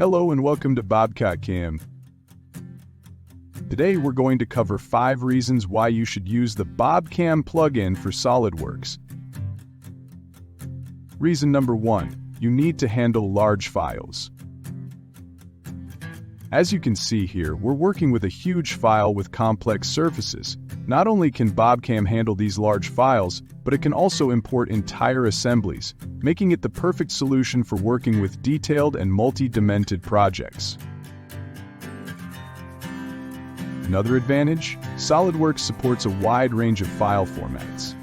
Hello and welcome to CAM. Today we're going to cover 5 reasons why you should use the BobCAM plugin for SOLIDWORKS. Reason number 1, you need to handle large files. As you can see here, we're working with a huge file with complex surfaces. Not only can BobCAM handle these large files, but it can also import entire assemblies, making it the perfect solution for working with detailed and multi-dimensional projects. Another advantage, SOLIDWORKS supports a wide range of file formats.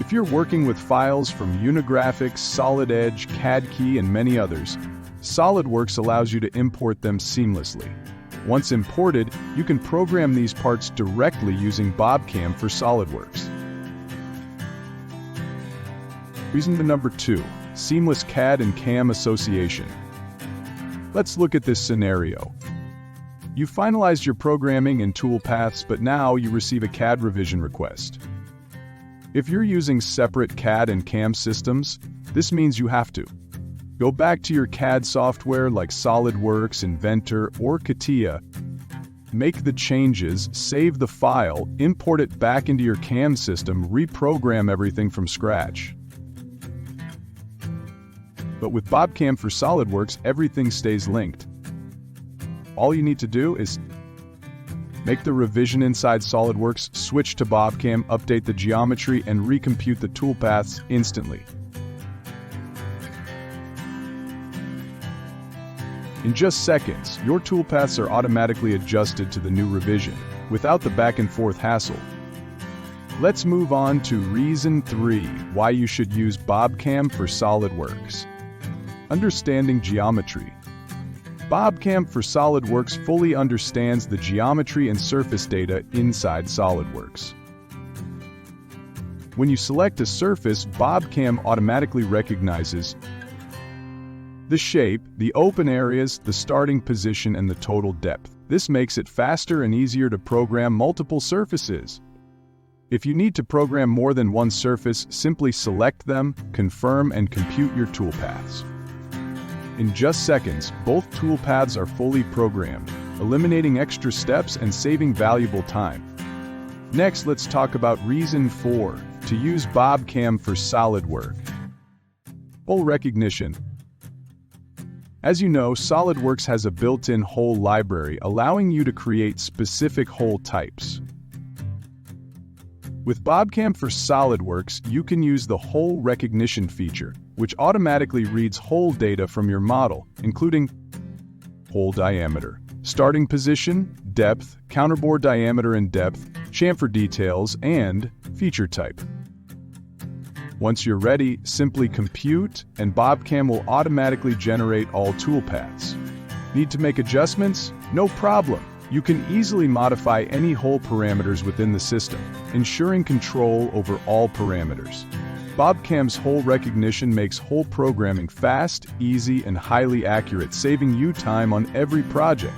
If you're working with files from Unigraphics, Solid Edge, CAD CAM, and many others, SOLIDWORKS allows you to import them seamlessly. Once imported, you can program these parts directly using BobCAM for SOLIDWORKS. Reason number 2, seamless CAD and CAM association. Let's look at this scenario. You finalized your programming in toolpaths, but now you receive a CAD revision request. If you're using separate CAD and CAM systems, this means you have to go back to your CAD software like SolidWorks, Inventor, or CATIA, make the changes, save the file, import it back into your CAM system, reprogram everything from scratch. But with BobCAM for SOLIDWORKS, everything stays linked. All you need to do is make the revision inside SOLIDWORKS, switch to BobCAM, update the geometry, and recompute the toolpaths instantly. In just seconds, your toolpaths are automatically adjusted to the new revision, without the back-and-forth hassle. Let's move on to reason 3, why you should use BobCAM for SOLIDWORKS. Understanding geometry. BobCAM for SOLIDWORKS fully understands the geometry and surface data inside SOLIDWORKS. When you select a surface, BobCAM automatically recognizes the shape, the open areas, the starting position, and the total depth. This makes it faster and easier to program multiple surfaces. If you need to program more than one surface, simply select them, confirm, and compute your toolpaths. In just seconds, both toolpaths are fully programmed, eliminating extra steps and saving valuable time. Next, let's talk about reason 4, to use BobCAM for SOLIDWORKS. Hole recognition. As you know, SOLIDWORKS has a built-in hole library allowing you to create specific hole types. With BobCAM for SOLIDWORKS, you can use the hole recognition feature, which automatically reads hole data from your model, including hole diameter, starting position, depth, counterbore diameter and depth, chamfer details, and feature type. Once you're ready, simply compute, and BobCAM will automatically generate all toolpaths. Need to make adjustments? No problem. You can easily modify any hole parameters within the system, ensuring control over all parameters. BobCAM's hole recognition makes hole programming fast, easy, and highly accurate, saving you time on every project.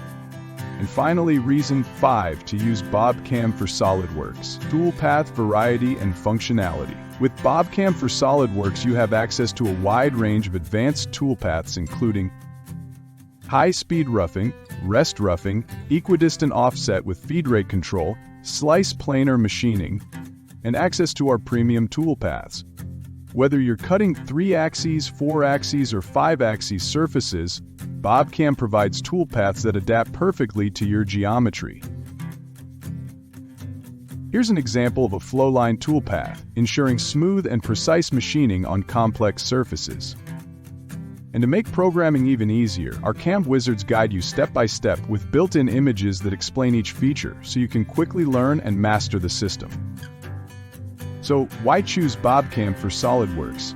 And finally, reason 5 to use BobCAM for SOLIDWORKS. Toolpath variety and functionality. With BobCAM for SOLIDWORKS, you have access to a wide range of advanced toolpaths including high-speed roughing, rest roughing, equidistant offset with feed rate control, slice planar machining, and access to our premium toolpaths. Whether you're cutting 3-axis, 4-axis, or 5-axis surfaces, BobCAM provides toolpaths that adapt perfectly to your geometry. Here's an example of a flowline toolpath, ensuring smooth and precise machining on complex surfaces. And to make programming even easier, our CAM wizards guide you step by step with built-in images that explain each feature, so you can quickly learn and master the system. So, why choose BobCAM for SOLIDWORKS?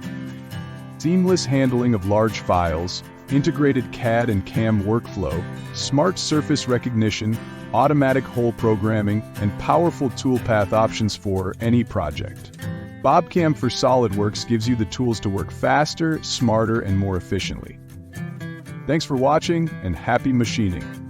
Seamless handling of large files, integrated CAD and CAM workflow, smart surface recognition, automatic hole programming, and powerful toolpath options for any project. BobCAM for SOLIDWORKS gives you the tools to work faster, smarter, and more efficiently. Thanks for watching, and happy machining!